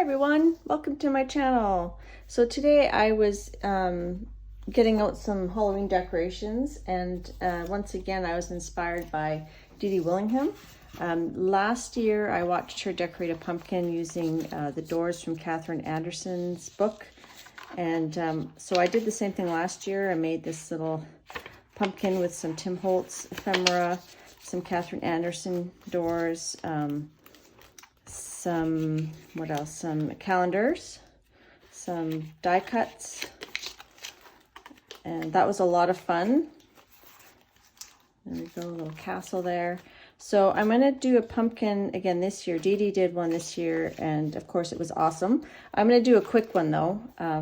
everyone, welcome to my channel. So today I was getting out some Halloween decorations, and once again I was inspired by Dee Dee Willingham. Last year I watched her decorate a pumpkin using the doors from Catherine Anderson's book, and so I did the same thing last year. I made this little pumpkin with some Tim Holtz ephemera, some Catherine Anderson doors, some calendars, some die cuts, and that was a lot of fun. There we go, a little castle there. So I'm going to do a pumpkin again this year. Dee Dee did one this year, and of course it was awesome. I'm going to do a quick one though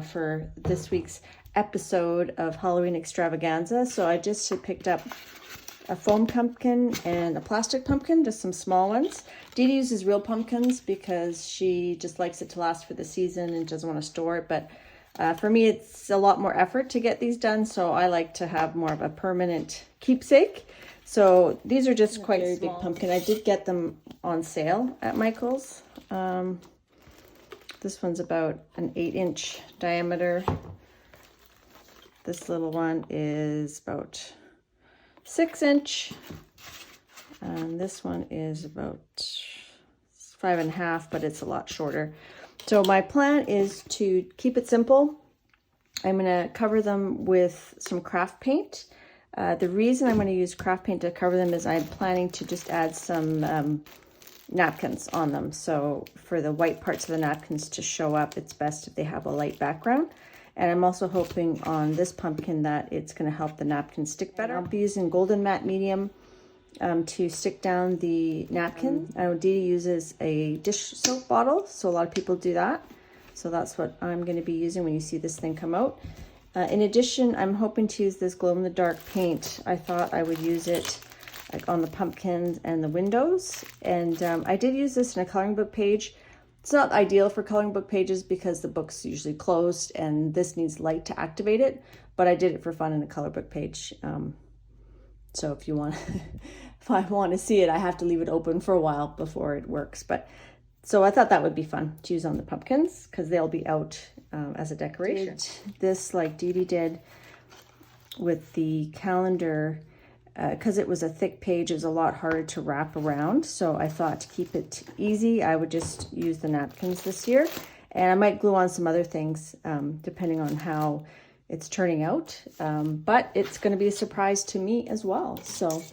for this week's episode of Halloween Extravaganza. So I just picked up a foam pumpkin and a plastic pumpkin, just some small ones. Dee Dee uses real pumpkins because she just likes it to last for the season and doesn't want to store it. But for me, it's a lot more effort to get these done, so I like to have more of a permanent keepsake. So these are just quite a big pumpkin. I did get them on sale at Michael's. This one's about an 8-inch diameter. This little one is about 6-inch, and this one is about 5.5, but it's a lot shorter. So my plan is to keep it simple. I'm going to cover them with some craft paint. The reason I'm going to use craft paint to cover them is I'm planning to just add some napkins on them. So for the white parts of the napkins to show up, it's best if they have a light background. And I'm also hoping on this pumpkin that it's going to help the napkin stick better. I'll be using golden matte medium to stick down the napkin. I know Dee Dee uses a dish soap bottle, so a lot of people do that. So that's what I'm going to be using when you see this thing come out. In addition, I'm hoping to use this glow-in-the-dark paint. I thought I would use it like on the pumpkins and the windows. And I did use this in a coloring book page. It's not ideal for coloring book pages because the book's usually closed and this needs light to activate it, but I did it for fun in a color book page. So if you want, if I want to see it, I have to leave it open for a while before it works. But so I thought that would be fun to use on the pumpkins because they'll be out as a decoration. This like Dee Dee did with the calendar. Because it was a thick page, it was a lot harder to wrap around. So I thought to keep it easy, I would just use the napkins this year. And I might glue on some other things depending on how it's turning out. But it's going to be a surprise to me as well. So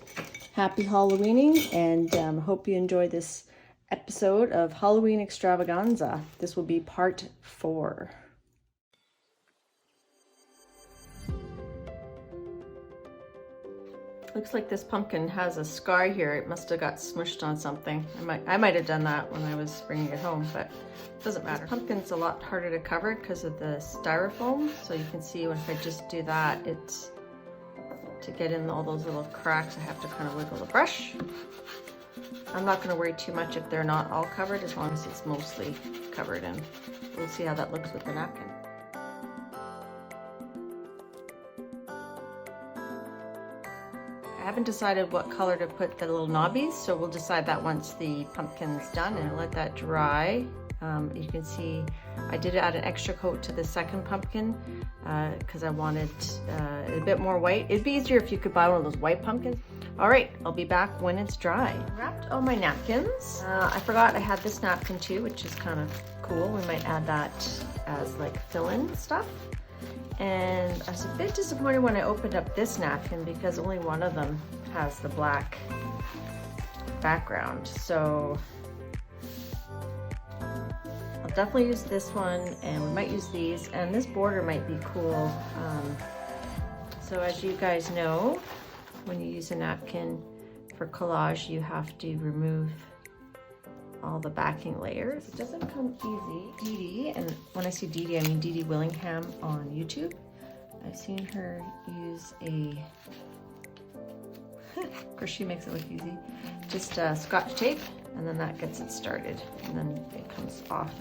happy Halloweening, and hope you enjoy this episode of Halloween Extravaganza. This will be part 4. Looks like this pumpkin has a scar here. It must have got smushed on something. I might have done that when I was bringing it home, but it doesn't matter. This pumpkin's a lot harder to cover because of the styrofoam. So you can see if I just do that, it's to get in all those little cracks, I have to kind of wiggle the brush. I'm not going to worry too much if they're not all covered, as long as it's mostly covered, and we'll see how that looks with the napkin. I haven't decided what color to put the little knobbies, so we'll decide that once the pumpkin's done and let that dry. You can see I did add an extra coat to the second pumpkin because I wanted a bit more white. It'd be easier if you could buy one of those white pumpkins. All right, I'll be back when it's dry. I wrapped all my napkins. I forgot I had this napkin too, which is kind of cool. We might add that as like fill-in stuff. And I was a bit disappointed when I opened up this napkin because only one of them has the black background. So I'll definitely use this one, and we might use these, and this border might be cool. So as you guys know, when you use a napkin for collage, you have to remove all the backing layers. It doesn't come easy. Dee Dee, and when I say Dee Dee, I mean Dee Dee Willingham on YouTube. I've seen her use a, of course she makes it look easy, just Scotch tape, and then that gets it started, and then it comes off.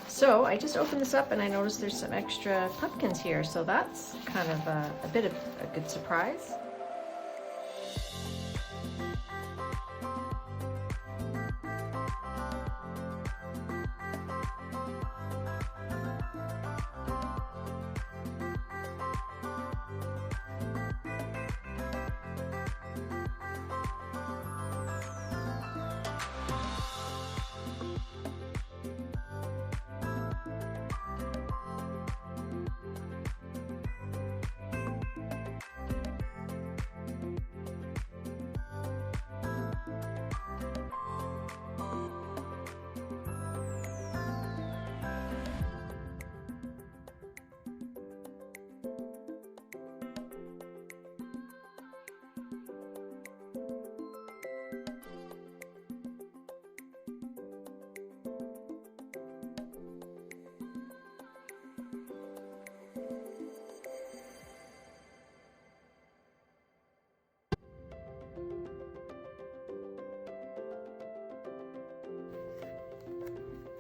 So I just opened this up and I noticed there's some extra pumpkins here, so that's kind of a bit of a good surprise.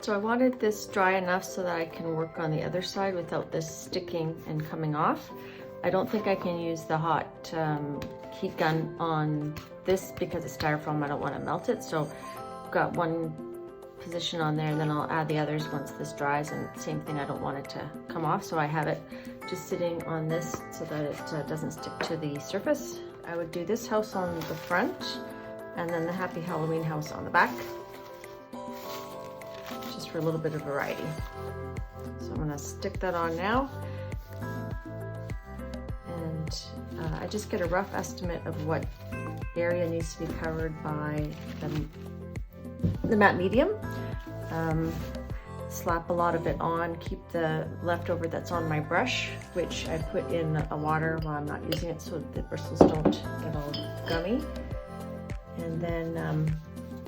So I wanted this dry enough so that I can work on the other side without this sticking and coming off. I don't think I can use the hot heat gun on this because it's styrofoam. I don't want to melt it. So I've got one position on there, and then I'll add the others once this dries, and same thing, I don't want it to come off, so I have it just sitting on this so that it doesn't stick to the surface. I would do this house on the front and then the Happy Halloween house on the back, just for a little bit of variety. So I'm going to stick that on now, and I just get a rough estimate of what area needs to be covered by the matte medium. Slap a lot of it on, keep the leftover that's on my brush, which I put in a water while I'm not using it so the bristles don't get all gummy. And then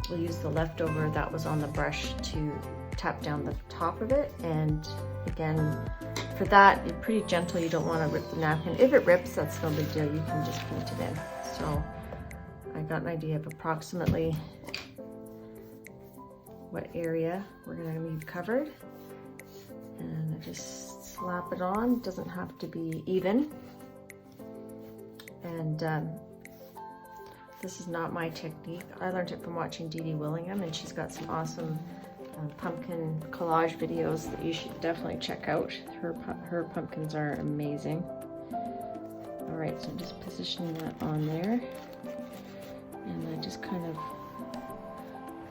we'll use the leftover that was on the brush to tap down the top of it. And again, for that, you're pretty gentle. You don't want to rip the napkin. If it rips, that's no big deal. You can just paint it in. So I got an idea of approximately what area we're going to need covered, and I just slap it on. It doesn't have to be even, and this is not my technique. I learned it from watching Dee Dee Willingham, and she's got some awesome pumpkin collage videos that you should definitely check out. Her pumpkins are amazing. All right, so I'm just positioning that on there, and I just kind of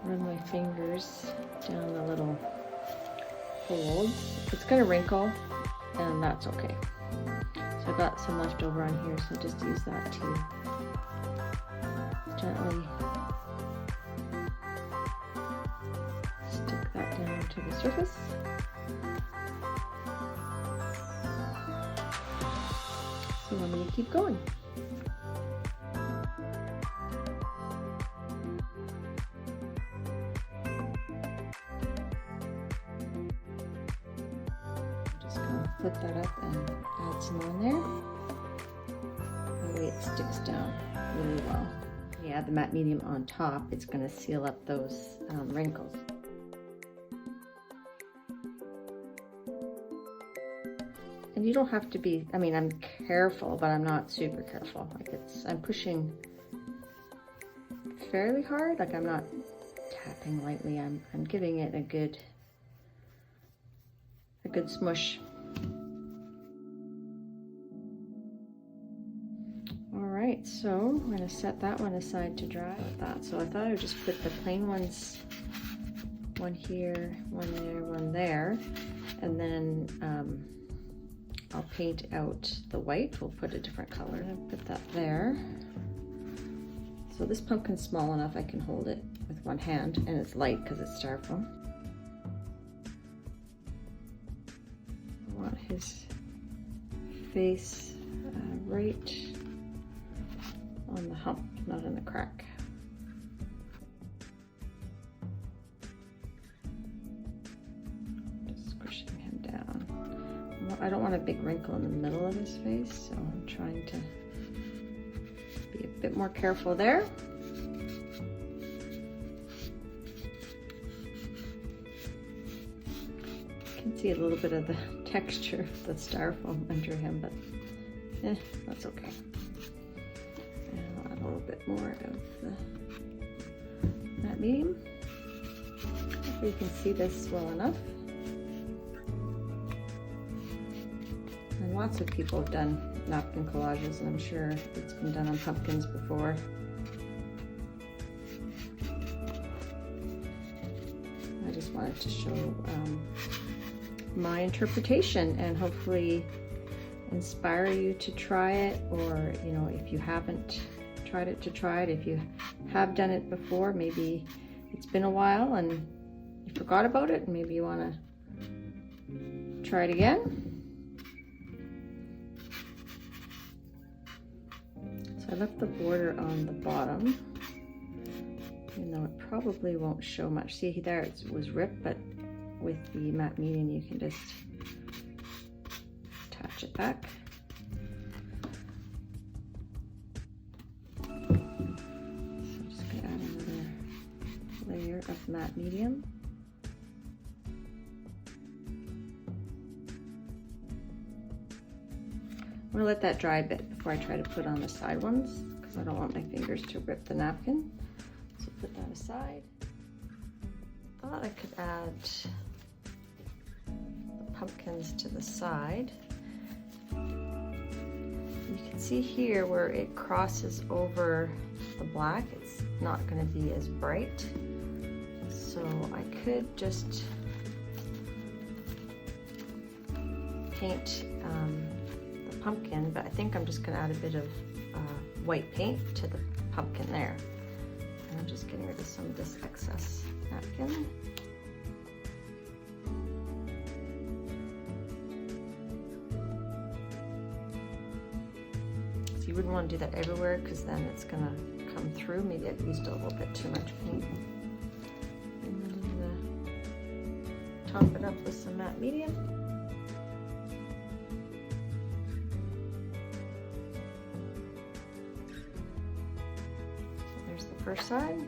run my fingers down the little folds. It's gonna wrinkle, and that's okay. So I got some left over on here, so just use that to gently stick that down to the surface. So I'm gonna keep going. Put that up and add some on there. That way it sticks down really well. When you add the matte medium on top, it's going to seal up those wrinkles. And you don't have to be, I mean, I'm careful, but I'm not super careful. Like I'm pushing fairly hard. Like I'm not tapping lightly. I'm giving it a good smush. Alright, so I'm going to set that one aside to dry like that. So I thought I would just put the plain ones, one here, one there, one there, and then I'll paint out the white. We'll put a different color and put that there. So this pumpkin's small enough I can hold it with one hand, and it's light because it's styrofoam. I want his face right on the hump, not in the crack. Just squishing him down. I don't want a big wrinkle in the middle of his face, so I'm trying to be a bit more careful there. You can see a little bit of the texture of the styrofoam under him, but that's okay. A little bit more of that medium. Hopefully you can see this well enough. And lots of people have done napkin collages, and I'm sure it's been done on pumpkins before. I just wanted to show my interpretation and hopefully inspire you to try it, or you know, if you haven't tried it, to try it. If you have done it before, maybe it's been a while and you forgot about it, and maybe you want to try it again. So I left the border on the bottom, even though it probably won't show much. See, there it was ripped, but with the matte medium you can just attach it back. So I'm just going to add another layer of matte medium. gonna let that dry a bit before I try to put on the side ones, because I don't want my fingers to rip the napkin. So put that aside. Thought I could add the pumpkins to the side. You can see here where it crosses over the black, it's not going to be as bright. So I could just paint the pumpkin, but I think I'm just going to add a bit of white paint to the pumpkin there. And I'm just getting rid of some of this excess napkin. So you wouldn't want to do that everywhere, because then it's going to come through. Maybe I've used a little bit too much paint. And then I'm going to top it up with some matte medium. There's the first side.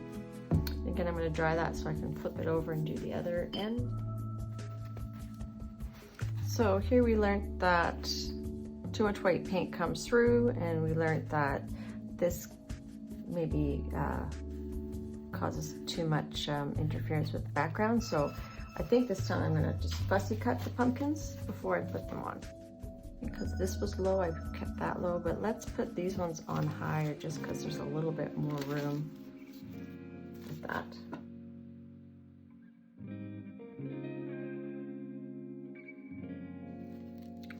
Again, I'm going to dry that so I can flip it over and do the other end. So here we learned that too much white paint comes through, and we learned that this maybe causes too much interference with the background. So I think this time I'm going to just fussy cut the pumpkins before I put them on. Because this was low, I kept that low, but let's put these ones on higher just because there's a little bit more room with that.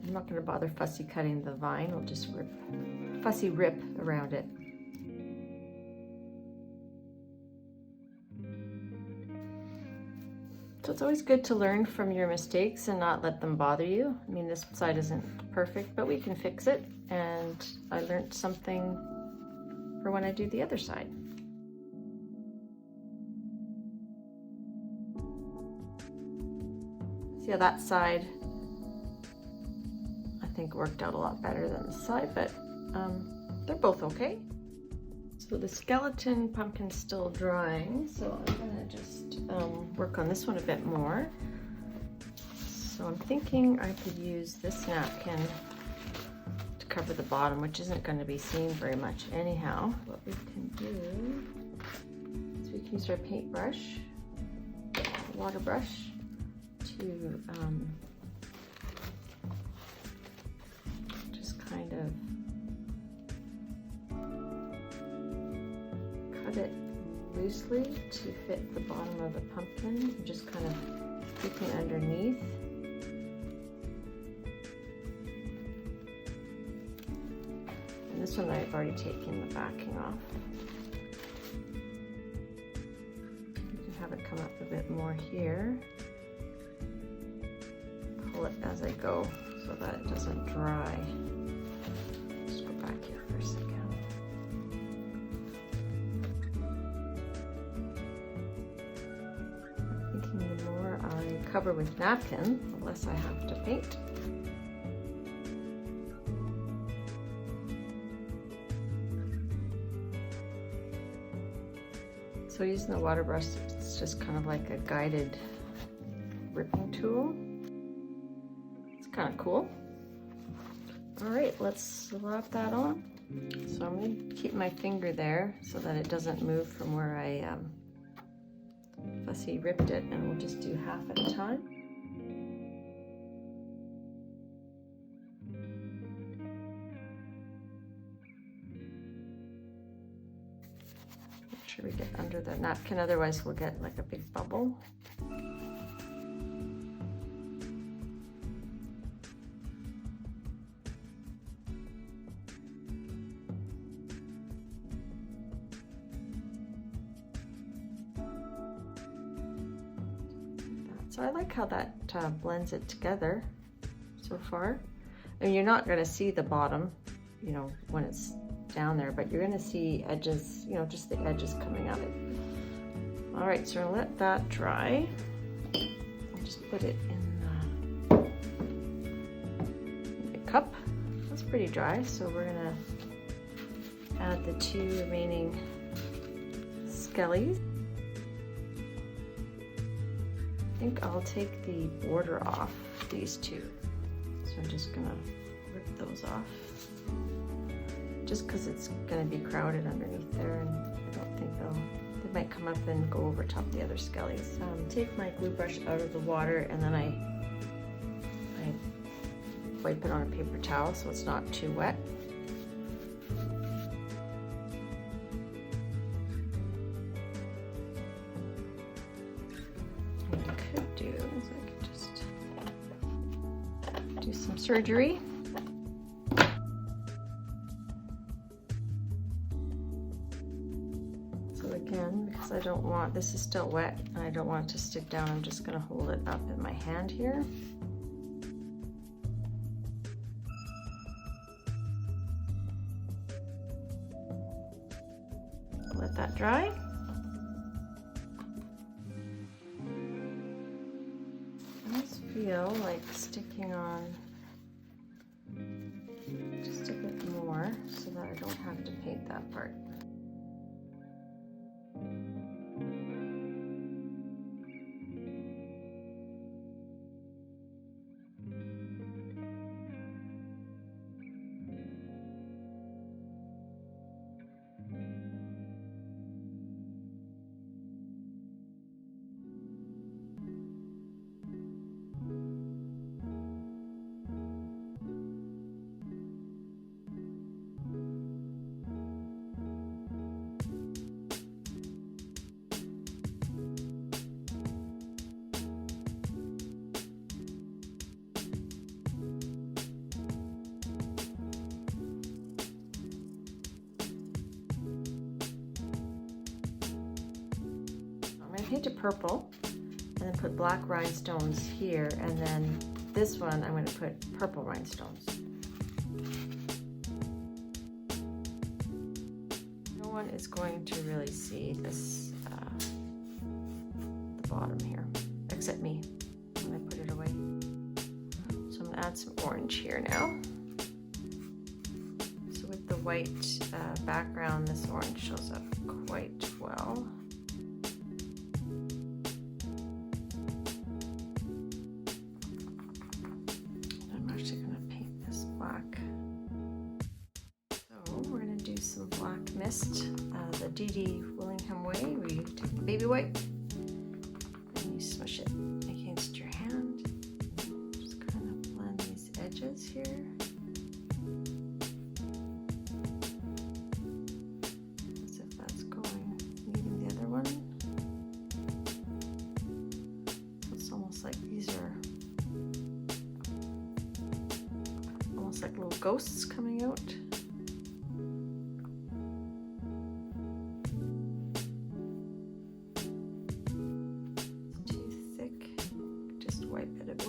I'm not going to bother fussy cutting the vine, I'll just fussy rip around it. So it's always good to learn from your mistakes and not let them bother you. I mean, this side isn't perfect, but we can fix it. And I learned something for when I do the other side. See how that side, I think, worked out a lot better than this side, but they're both okay. So the skeleton pumpkin's still drying, so I'm gonna just work on this one a bit more. So I'm thinking I could use this napkin to cover the bottom, which isn't going to be seen very much anyhow. What we can do is we can use our paintbrush, water brush, to just kind of cut it loosely to fit the bottom of the pumpkin. I'm just kind of peeking underneath. And this one I've already taken the backing off. You can have it come up a bit more here. Pull it as I go so that it doesn't dry. Just go back here for a second. Cover with napkin, the less I have to paint. So using the water brush, it's just kind of like a guided ripping tool. It's kind of cool. All right, let's slap that on. So I'm going to keep my finger there so that it doesn't move from where I fussy ripped it, and we'll just do half at a time. Make sure we get under the napkin, otherwise we'll get like a big bubble. So I like how that blends it together so far. And you're not going to see the bottom, you know, when it's down there, but you're going to see edges, you know, just the edges coming out of it. All right, so let that dry. I'll just put it in the cup. That's pretty dry, so we're going to add the 2 remaining skellies. I think I'll take the border off these 2. So I'm just gonna rip those off. just because it's going to be crowded underneath there, and I don't think they might come up and go over top the other skellies. Take my glue brush out of the water, and then I wipe it on a paper towel so it's not too wet. What I could do is I could just do some surgery. So again, because I don't want, this is still wet and I don't want it to stick down, I'm just going to hold it up in my hand here. Let that dry. These feel like sticking on just a bit more so that I don't have to paint that part. Paint it purple and then put black rhinestones here, and then this one I'm going to put purple rhinestones. No one is going to really see this, the bottom here, except me when I put it away. So I'm going to add some orange here now. So with the white background, this orange shows up quite well. The D.D. Willingham way, where you take the baby wipe and you smush it against your hand. Just kind of blend these edges here. As if that's meeting the other one. So it's almost like these are almost like little ghosts coming out.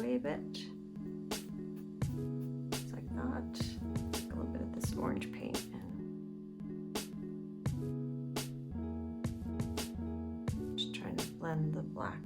A bit, just like that. Take a little bit of this orange paint and just trying to blend the black.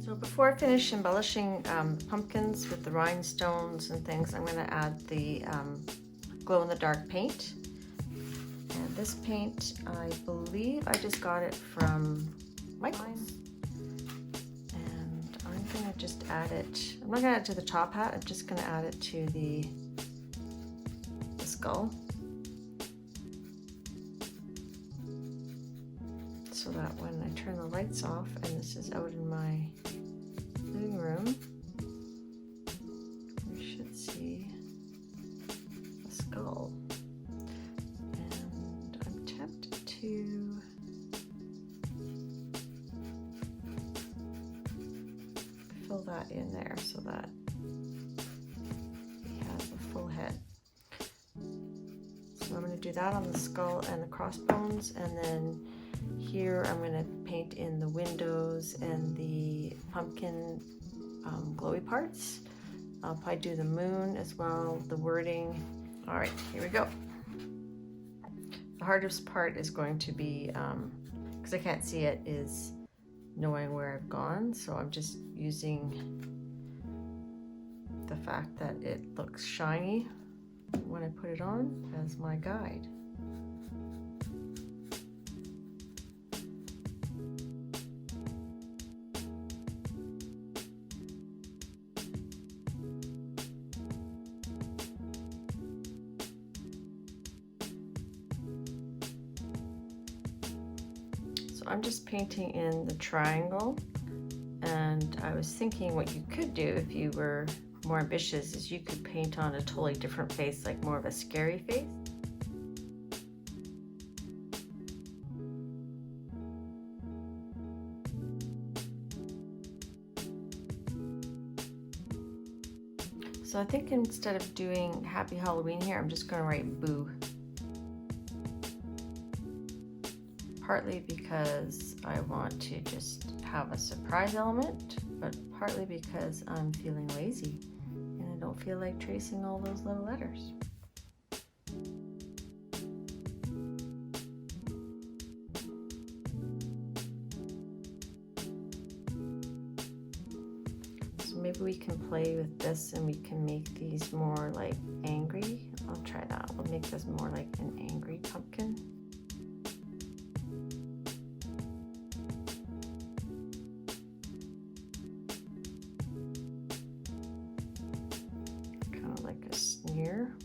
So before I finish embellishing pumpkins with the rhinestones and things, I'm going to add the glow-in-the-dark paint. And this paint, I believe I just got it from Michael's. And I'm going to just add it, I'm not going to add it to the top hat, I'm just going to add it to the skull. So that when I turn the lights off, and this is out in my living room, we should see a skull. And I'm tempted to fill that in there so that he has a full head. So I'm going to do that on the skull and the crossbones, and then here I'm going to paint in the windows and the pumpkin glowy parts. I'll probably do the moon as well, the wording. All right, here we go. The hardest part is going to be, because I can't see it, is knowing where I've gone. So I'm just using the fact that it looks shiny when I put it on as my guide. I'm just painting in the triangle, and I was thinking what you could do if you were more ambitious is you could paint on a totally different face, like more of a scary face. So I think instead of doing Happy Halloween here, I'm just going to write Boo. Partly because I want to just have a surprise element, but partly because I'm feeling lazy and I don't feel like tracing all those little letters. So maybe we can play with this and we can make these more like angry. I'll try that. We'll make this more like an angry pumpkin. Here.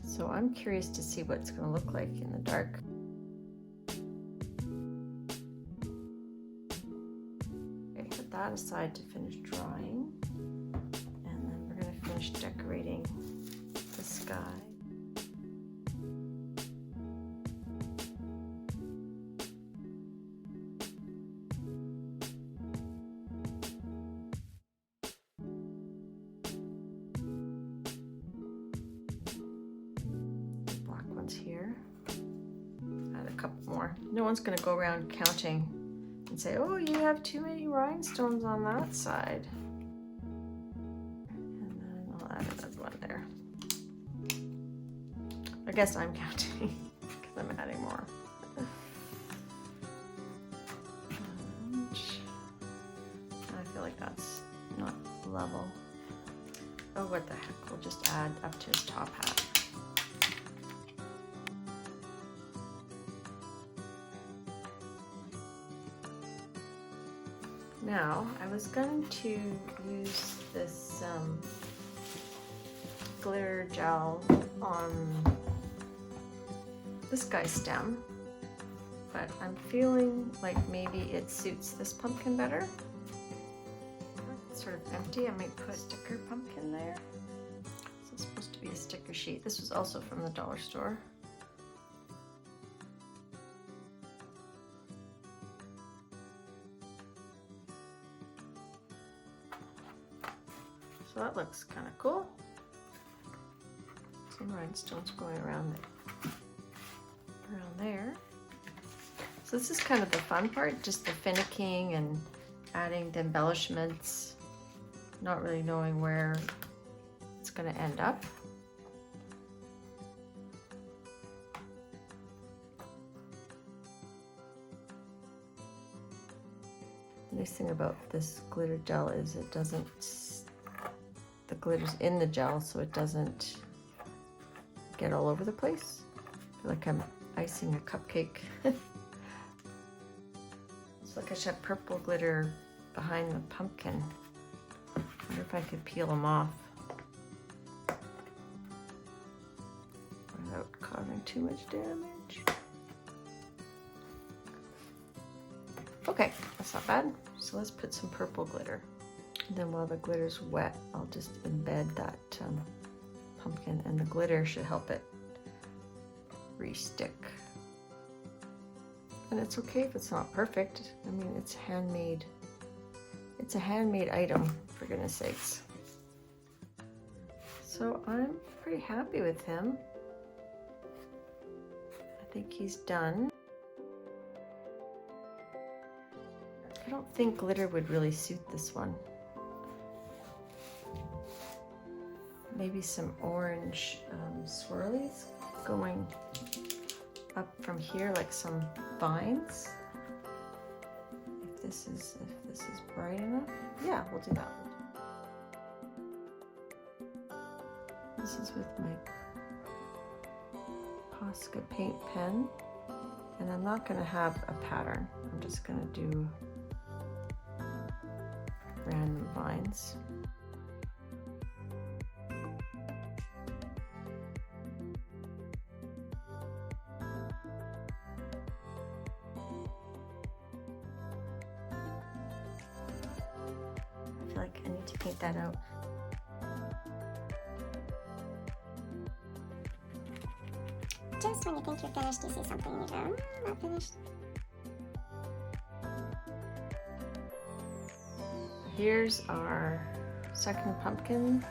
So I'm curious to see what it's going to look like in the dark. Okay, put that aside to finish drawing, and then we're going to finish decorating the sky. Here, add a couple more. No one's going to go around counting and say, oh, you have too many rhinestones on that side. And then I'll add another one there. I guess I'm counting because I'm adding more. And I feel like that's not level. Oh, what the heck, we'll just add up to his top hat. Now, I was going to use this glitter gel on this guy's stem, but I'm feeling like maybe it suits this pumpkin better. It's sort of empty. I might put a sticker pumpkin there. This is supposed to be a sticker sheet. This was also from the dollar store. So that looks kind of cool. Some rhinestones going around there. So this is kind of the fun part, just the finicking and adding the embellishments, not really knowing where it's going to end up. nice thing about this glitter gel is it doesn't, the glitter's in the gel so it doesn't get all over the place. I feel like I'm icing a cupcake. It's like I should have purple glitter behind the pumpkin. I wonder if I could peel them off without causing too much damage. Okay, that's not bad. So let's put some purple glitter. And then while the glitter's wet, I'll just embed that pumpkin, and the glitter should help it re-stick. And it's okay if it's not perfect. I mean, it's handmade. It's a handmade item, for goodness sakes. So I'm pretty happy with him. I think he's done. I don't think glitter would really suit this one. Maybe some orange swirlies going up from here, like some vines. If this is bright enough, yeah, we'll do that. This is with my Posca paint pen, and I'm not going to have a pattern. I'm just going to do random vines. I feel like I need to paint that out. Just when you think you're finished, you see something and you go, not finished. Here's our second pumpkin.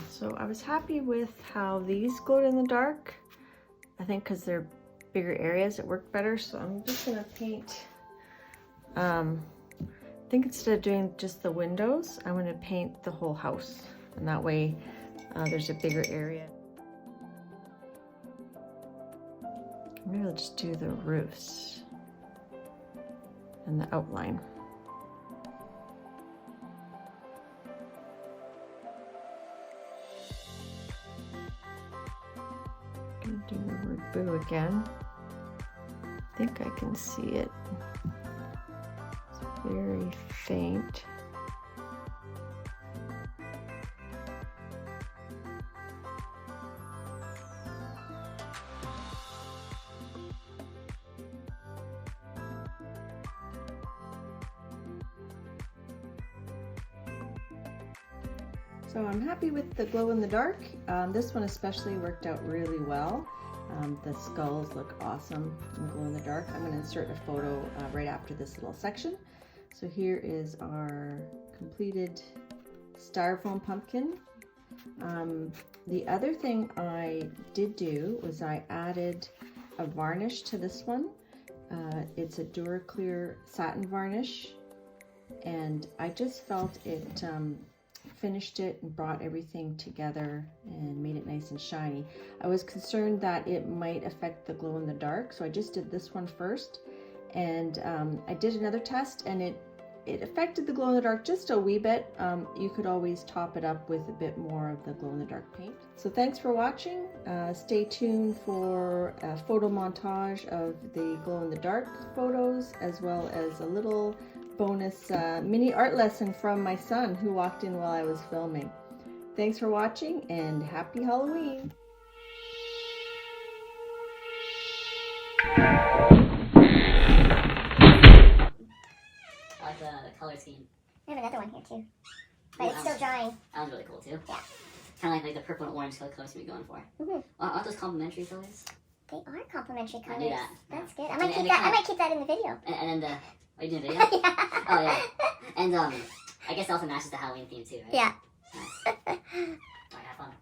So I was happy with how these glowed in the dark. I think because they're bigger areas, it worked better. So I'm just gonna paint, I think instead of doing just the windows, I'm gonna paint the whole house. And that way there's a bigger area. Maybe I'll just do the roofs and the outline. I'm gonna do the word boo again. I think I can see it. It's very faint. So I'm happy with the glow in the dark. This one especially worked out really well. The skulls look awesome in glow in the dark. I'm going to insert a photo right after this little section. So here is our completed styrofoam pumpkin. The other thing I did do was I added a varnish to this one. It's a Duraclear satin varnish, and I just felt it finished it and brought everything together and made it nice and shiny. I was concerned that it might affect the glow in the dark, so I just did this one first, and I did another test and it affected the glow in the dark just a wee bit. You could always top it up with a bit more of the glow in the dark paint. So thanks for watching. Stay tuned for a photo montage of the glow in the dark photos, as well as a little bonus mini art lesson from my son who walked in while I was filming. Thanks for watching and happy Halloween! I like the color scheme. I have another one here too, but it's still drying. That was really cool too. Yeah. Kind of like the purple and orange color scheme you're going for. Aren't those complementary colors? They are complementary colors. I knew that. That's good. I might keep that. I might keep that in the video. And then the. Are you doing video? Yeah. Oh yeah. And I guess it also matches the Halloween theme too, right? Yeah. Nice. Alright, have fun.